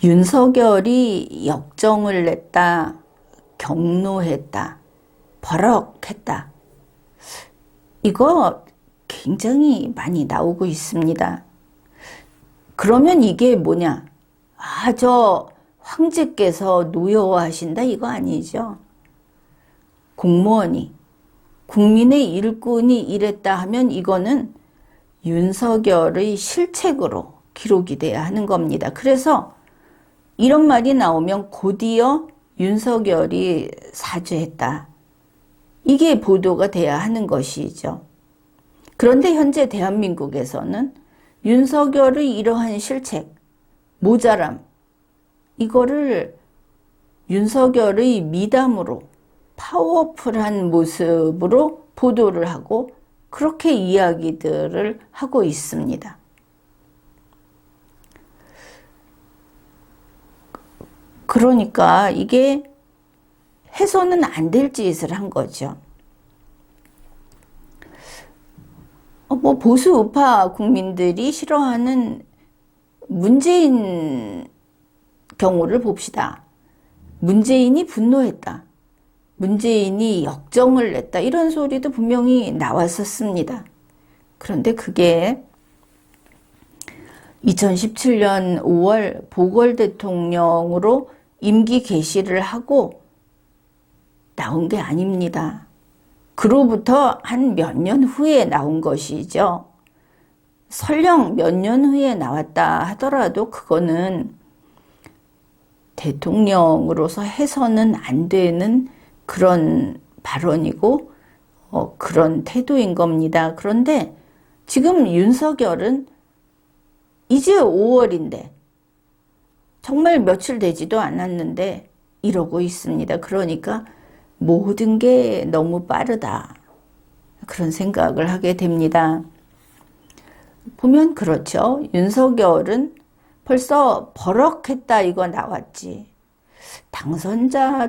윤석열이 역정을 냈다, 경로했다, 버럭했다. 이거 굉장히 많이 나오고 있습니다. 그러면 이게 뭐냐? 저 황제께서 노여워하신다 이거 아니죠. 공무원이, 국민의 일꾼이 이랬다 하면 이거는 윤석열의 실책으로 기록이 돼야 하는 겁니다. 그래서 이런 말이 나오면 곧이어 윤석열이 사죄했다. 이게 보도가 돼야 하는 것이죠. 그런데 현재 대한민국에서는 윤석열의 이러한 실책, 모자람, 이거를 윤석열의 미담으로 파워풀한 모습으로 보도를 하고 그렇게 이야기들을 하고 있습니다. 그러니까 이게 해서는 안 될 짓을 한 거죠. 보수 우파 국민들이 싫어하는 문재인 경우를 봅시다. 문재인이 분노했다. 문재인이 역정을 냈다. 이런 소리도 분명히 나왔었습니다. 그런데 그게 2017년 5월 보궐대통령으로 임기 개시를 하고 나온 게 아닙니다. 그로부터 한 몇 년 후에 나온 것이죠. 설령 몇 년 후에 나왔다 하더라도 그거는 대통령으로서 해서는 안 되는 그런 발언이고 그런 태도인 겁니다. 그런데 지금 윤석열은 이제 5월인데 정말 며칠 되지도 않았는데 이러고 있습니다. 그러니까 모든 게 너무 빠르다. 그런 생각을 하게 됩니다. 보면 그렇죠. 윤석열은 벌써 버럭했다 이거 나왔지. 당선자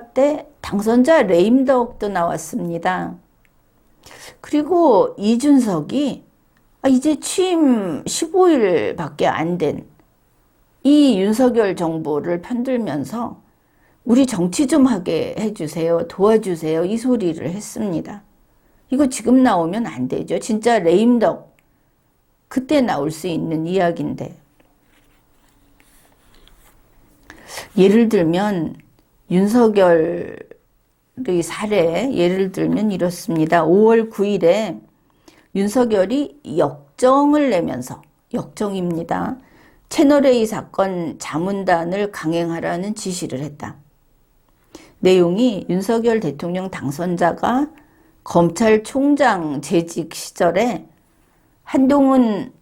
레임덕도 나왔습니다. 그리고 이준석이 이제 취임 15일밖에 안 된 이 윤석열 정부를 편들면서 우리 정치 좀 하게 해주세요. 도와주세요. 이 소리를 했습니다. 이거 지금 나오면 안 되죠. 진짜 레임덕 그때 나올 수 있는 이야기인데. 예를 들면 윤석열의 사례 예를 들면 이렇습니다. 5월 9일에 윤석열이 역정을 내면서 역정입니다. 채널A 사건 자문단을 강행하라는 지시를 했다. 내용이 윤석열 대통령 당선자가 검찰총장 재직 시절에 한동훈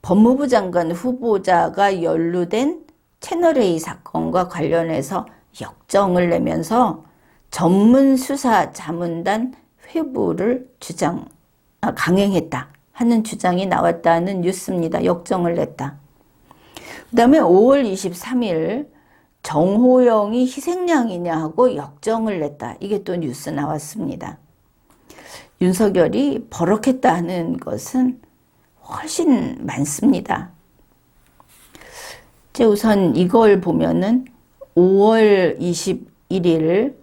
법무부 장관 후보자가 연루된 채널A 사건과 관련해서 역정을 내면서 전문 수사 자문단 회부를 강행했다 하는 주장이 나왔다는 뉴스입니다. 역정을 냈다. 그 다음에 5월 23일 정호영이 희생양이냐 하고 역정을 냈다. 이게 또 뉴스 나왔습니다. 윤석열이 버럭했다는 것은 훨씬 많습니다. 우선 이걸 보면은 5월 21일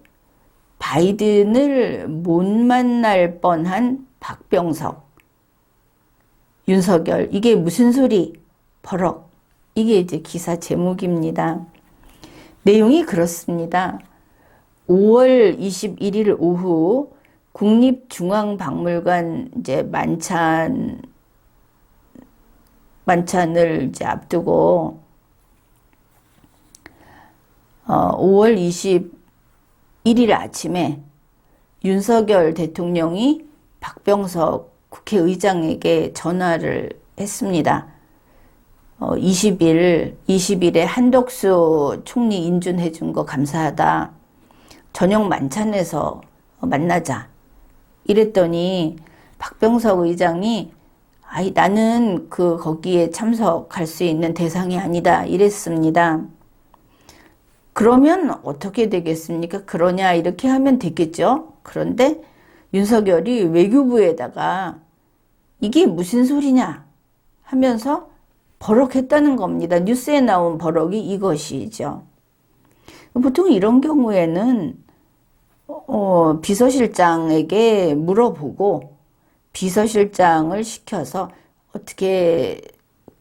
바이든을 못 만날 뻔한 박병석, 윤석열, 이게 무슨 소리? 버럭. 이게 이제 기사 제목입니다. 내용이 그렇습니다. 5월 21일 오후 국립중앙박물관 이제 만찬을 이제 앞두고 5월 21일 아침에 윤석열 대통령이 박병석 국회의장에게 전화를 했습니다. 20일에 한덕수 총리 인준해 준 거 감사하다. 저녁 만찬에서 만나자. 이랬더니 박병석 의장이 나는 거기에 참석할 수 있는 대상이 아니다. 이랬습니다. 그러면 어떻게 되겠습니까? 그러냐 이렇게 하면 되겠죠. 그런데 윤석열이 외교부에다가 이게 무슨 소리냐 하면서 버럭했다는 겁니다. 뉴스에 나온 버럭이 이것이죠. 보통 이런 경우에는 비서실장에게 물어보고 비서실장을 시켜서 어떻게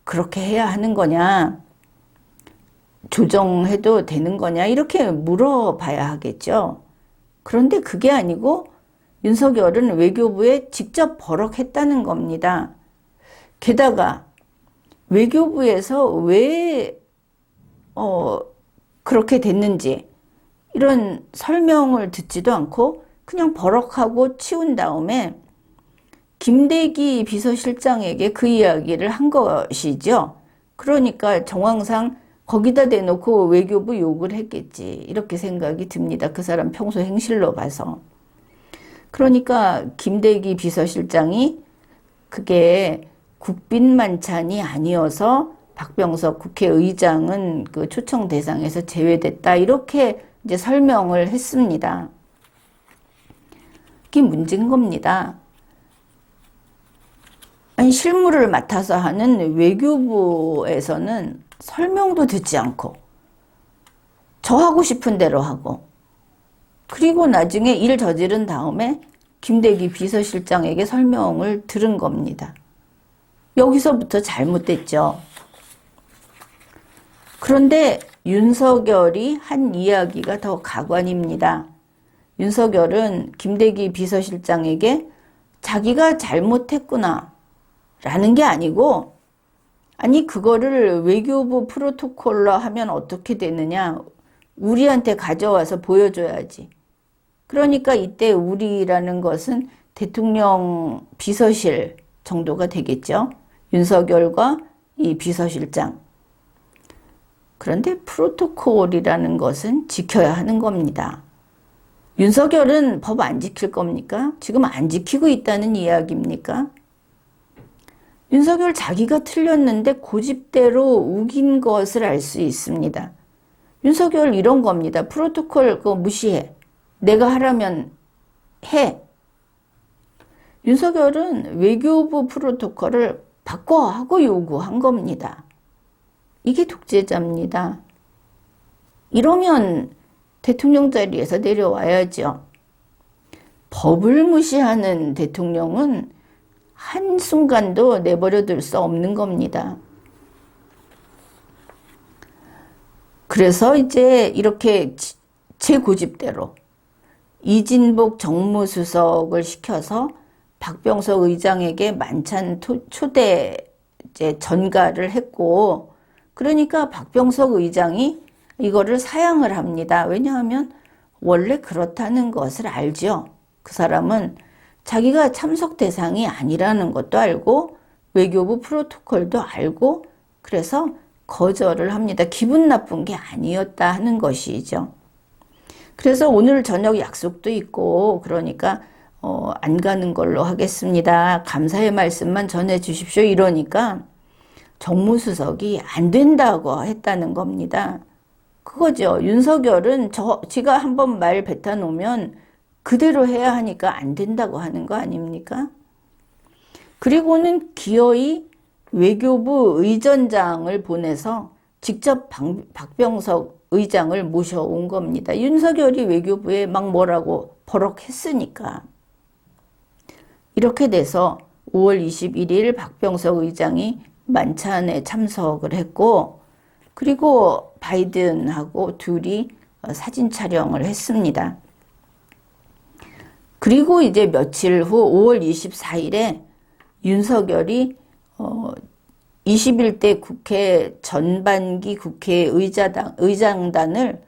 그렇게 해야 하는 거냐, 조정해도 되는 거냐, 이렇게 물어봐야 하겠죠. 그런데 그게 아니고 윤석열은 외교부에 직접 버럭했다는 겁니다. 게다가 외교부에서 왜 그렇게 됐는지 이런 설명을 듣지도 않고 그냥 버럭하고 치운 다음에 김대기 비서실장에게 그 이야기를 한 것이죠. 그러니까 정황상 거기다 대놓고 외교부 욕을 했겠지, 이렇게 생각이 듭니다. 그 사람 평소 행실로 봐서. 그러니까 김대기 비서실장이 그게 국빈 만찬이 아니어서 박병석 국회의장은 그 초청 대상에서 제외됐다, 이렇게 이제 설명을 했습니다. 이게 문제인 겁니다. 아니, 실무를 맡아서 하는 외교부에서는 설명도 듣지 않고 저 하고 싶은 대로 하고, 그리고 나중에 일 저지른 다음에 김대기 비서실장에게 설명을 들은 겁니다. 여기서부터 잘못됐죠. 그런데 윤석열이 한 이야기가 더 가관입니다. 윤석열은 김대기 비서실장에게 자기가 잘못했구나 라는 게 아니고, 아니 그거를 외교부 프로토콜로 하면 어떻게 되느냐, 우리한테 가져와서 보여줘야지. 그러니까 이때 우리라는 것은 대통령 비서실 정도가 되겠죠. 윤석열과 이 비서실장. 그런데 프로토콜이라는 것은 지켜야 하는 겁니다. 윤석열은 법 안 지킬 겁니까? 지금 안 지키고 있다는 이야기입니까? 윤석열 자기가 틀렸는데 고집대로 우긴 것을 알 수 있습니다. 윤석열 이런 겁니다. 프로토콜 그거 무시해. 내가 하라면 해. 윤석열은 외교부 프로토콜을 바꿔 하고 요구한 겁니다. 이게 독재자입니다. 이러면 대통령 자리에서 내려와야죠. 법을 무시하는 대통령은 한순간도 내버려둘 수 없는 겁니다. 그래서 이제 이렇게 제 고집대로 이진복 정무수석을 시켜서 박병석 의장에게 만찬 초대 이제 전가를 했고, 그러니까 박병석 의장이 이거를 사양을 합니다. 왜냐하면 원래 그렇다는 것을 알죠. 그 사람은 자기가 참석 대상이 아니라는 것도 알고 외교부 프로토콜도 알고, 그래서 거절을 합니다. 기분 나쁜 게 아니었다 하는 것이죠. 그래서 오늘 저녁 약속도 있고 그러니까 안 가는 걸로 하겠습니다. 감사의 말씀만 전해 주십시오. 이러니까 정무수석이 안 된다고 했다는 겁니다. 그거죠. 윤석열은 지가 한번 말 뱉어놓으면 그대로 해야 하니까 안 된다고 하는 거 아닙니까? 그리고는 기어이 외교부 의전장을 보내서 직접 박병석 의장을 모셔온 겁니다. 윤석열이 외교부에 막 뭐라고 버럭했으니까. 이렇게 돼서 5월 21일 박병석 의장이 만찬에 참석을 했고, 그리고 바이든하고 둘이 사진 촬영을 했습니다. 그리고 이제 며칠 후 5월 24일에 윤석열이 21대 국회 전반기 국회의장단을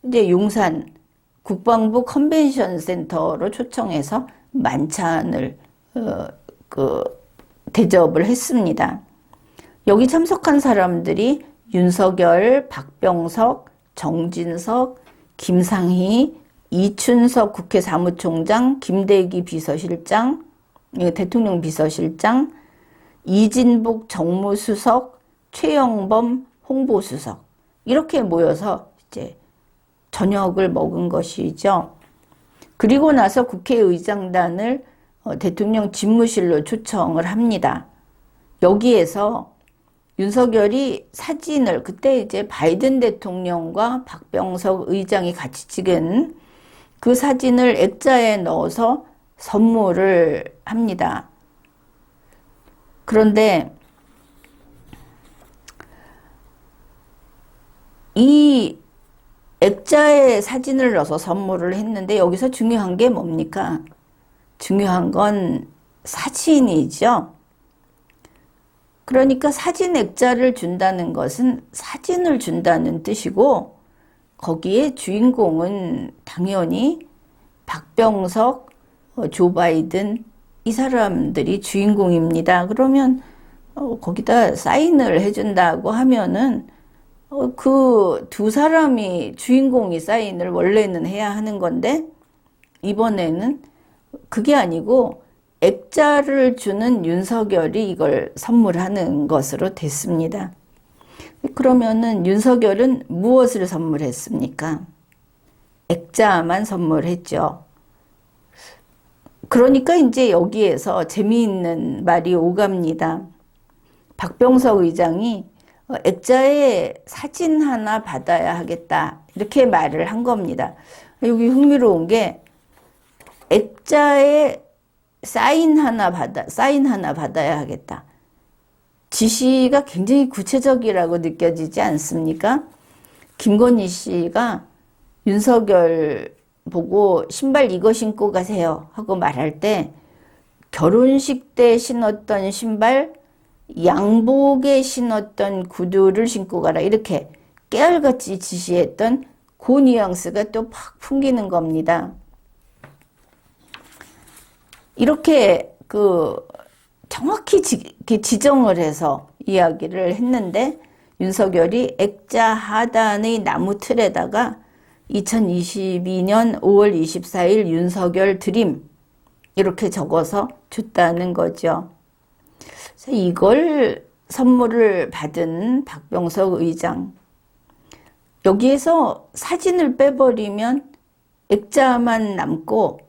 이제 용산 국방부 컨벤션 센터로 초청해서 만찬을 대접을 했습니다. 여기 참석한 사람들이 윤석열, 박병석, 정진석, 김상희, 이춘석 국회 사무총장, 김대기 비서실장, 대통령 비서실장, 이진복 정무수석, 최영범 홍보수석, 이렇게 모여서 이제 저녁을 먹은 것이죠. 그리고 나서 국회의장단을 대통령 집무실로 초청을 합니다. 여기에서 윤석열이 사진을, 그때 이제 바이든 대통령과 박병석 의장이 같이 찍은 그 사진을 액자에 넣어서 선물을 합니다. 그런데 이 액자에 사진을 넣어서 선물을 했는데 여기서 중요한 게 뭡니까? 중요한 건 사진이죠. 그러니까 사진 액자를 준다는 것은 사진을 준다는 뜻이고, 거기에 주인공은 당연히 박병석, 조 바이든 이 사람들이 주인공입니다. 그러면 거기다 사인을 해준다고 하면은 그 두 사람이 주인공이 사인을 원래는 해야 하는 건데, 이번에는 그게 아니고 액자를 주는 윤석열이 이걸 선물하는 것으로 됐습니다. 그러면은 윤석열은 무엇을 선물했습니까? 액자만 선물했죠. 그러니까 이제 여기에서 재미있는 말이 오갑니다. 박병석 의장이 액자에 사진 하나 받아야 하겠다, 이렇게 말을 한 겁니다. 여기 흥미로운 게 액자에 사인 하나 받아야 하겠다. 지시가 굉장히 구체적이라고 느껴지지 않습니까? 김건희 씨가 윤석열 보고 신발 이거 신고 가세요 하고 말할 때, 결혼식 때 신었던 신발, 양복에 신었던 구두를 신고 가라, 이렇게 깨알같이 지시했던 그 뉘앙스가 또 팍 풍기는 겁니다. 이렇게 정확히 지정을 해서 이야기를 했는데, 윤석열이 액자 하단의 나무 틀에다가 2022년 5월 24일 윤석열 드림 이렇게 적어서 줬다는 거죠. 그래서 이걸 선물을 받은 박병석 의장, 여기에서 사진을 빼버리면 액자만 남고,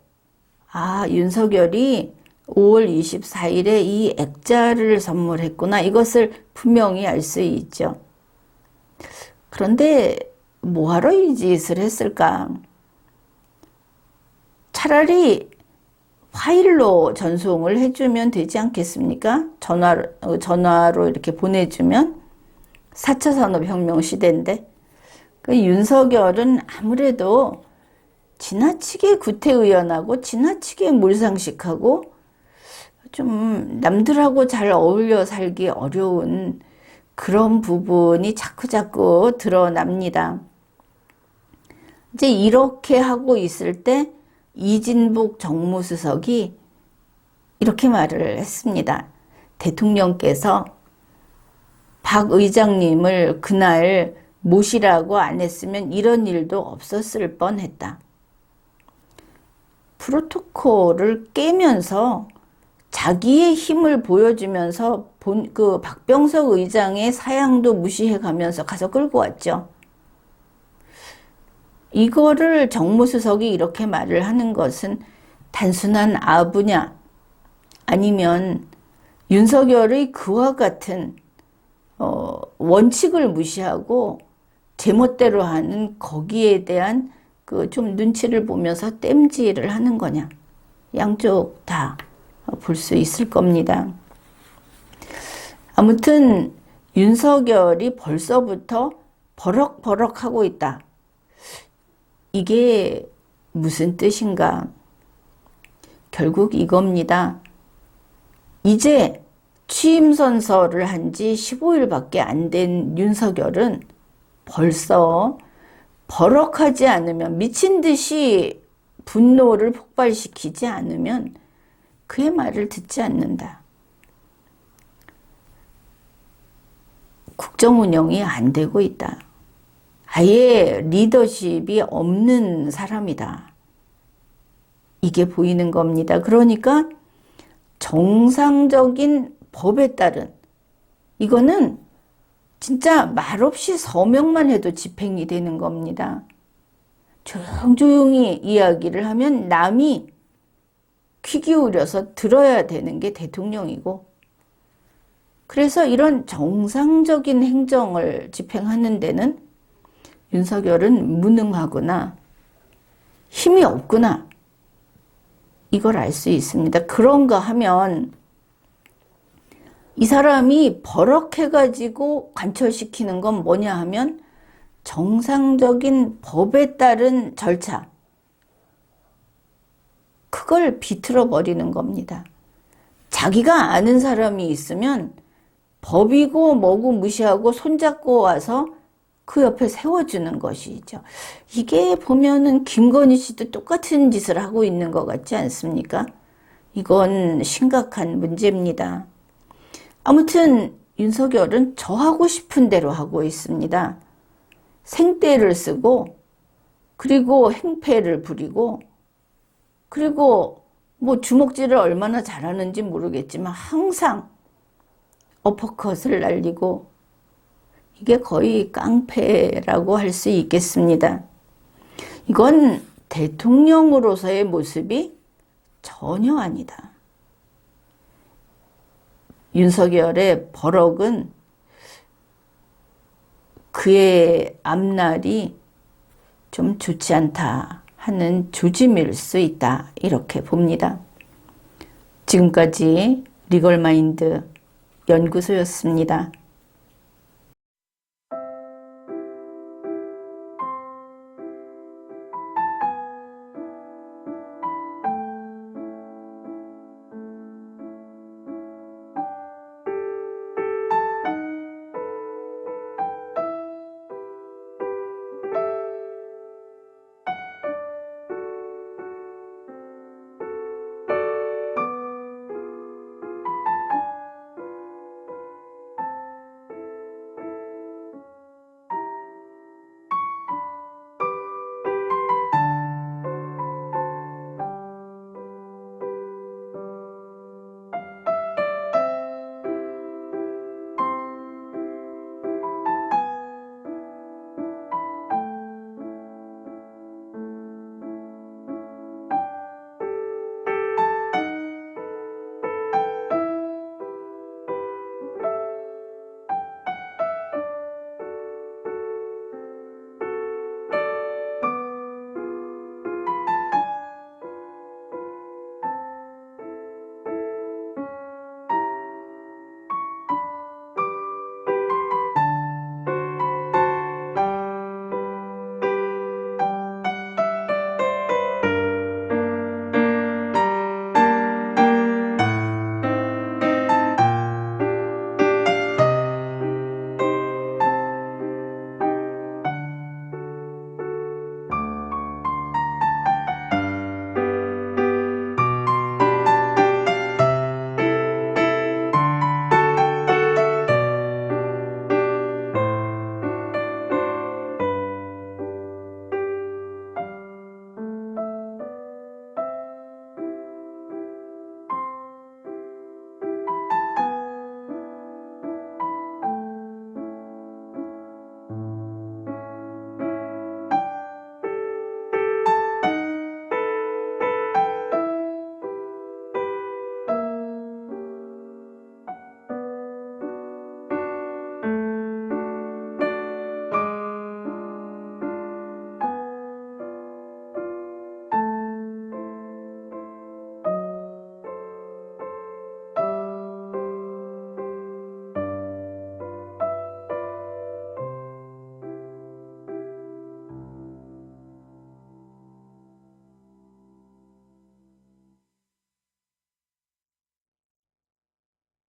윤석열이 5월 24일에 이 액자를 선물했구나, 이것을 분명히 알 수 있죠. 그런데 뭐하러 이 짓을 했을까? 차라리 파일로 전송을 해주면 되지 않겠습니까? 전화로 이렇게 보내주면. 4차 산업혁명 시대인데. 윤석열은 아무래도 지나치게 구태의연하고 지나치게 몰상식하고 좀 남들하고 잘 어울려 살기 어려운 그런 부분이 자꾸자꾸 드러납니다. 이제 이렇게 하고 있을 때 이진복 정무수석이 이렇게 말을 했습니다. 대통령께서 박 의장님을 그날 모시라고 안 했으면 이런 일도 없었을 뻔했다. 프로토콜을 깨면서 자기의 힘을 보여주면서 그 박병석 의장의 사양도 무시해 가면서 가서 끌고 왔죠. 이거를 정무수석이 이렇게 말을 하는 것은 단순한 아부냐, 아니면 윤석열의 그와 같은 원칙을 무시하고 제멋대로 하는 거기에 대한 그 좀 눈치를 보면서 땜질을 하는 거냐, 양쪽 다 볼 수 있을 겁니다. 아무튼 윤석열이 벌써부터 버럭버럭 하고 있다. 이게 무슨 뜻인가? 결국 이겁니다. 이제 취임 선서를 한 지 15일밖에 안 된 윤석열은 벌써 버럭하지 않으면, 미친 듯이 분노를 폭발시키지 않으면 그의 말을 듣지 않는다. 국정 운영이 안 되고 있다. 아예 리더십이 없는 사람이다. 이게 보이는 겁니다. 그러니까 정상적인 법에 따른, 이거는 진짜 말없이 서명만 해도 집행이 되는 겁니다. 조용조용히 이야기를 하면 남이 귀 기울여서 들어야 되는 게 대통령이고, 그래서 이런 정상적인 행정을 집행하는 데는 윤석열은 무능하구나, 힘이 없구나, 이걸 알 수 있습니다. 그런가 하면 이 사람이 버럭해가지고 관철시키는 건 뭐냐 하면 정상적인 법에 따른 절차, 그걸 비틀어 버리는 겁니다. 자기가 아는 사람이 있으면 법이고 뭐고 무시하고 손잡고 와서 그 옆에 세워주는 것이죠. 이게 보면은 김건희 씨도 똑같은 짓을 하고 있는 것 같지 않습니까? 이건 심각한 문제입니다. 아무튼 윤석열은 저 하고 싶은 대로 하고 있습니다. 생떼를 쓰고, 그리고 행패를 부리고, 그리고 뭐 주먹질을 얼마나 잘하는지 모르겠지만 항상 어퍼컷을 날리고, 이게 거의 깡패라고 할 수 있겠습니다. 이건 대통령으로서의 모습이 전혀 아니다. 윤석열의 버럭은 그의 앞날이 좀 좋지 않다 하는 조짐일 수 있다, 이렇게 봅니다. 지금까지 리걸마인드 연구소였습니다.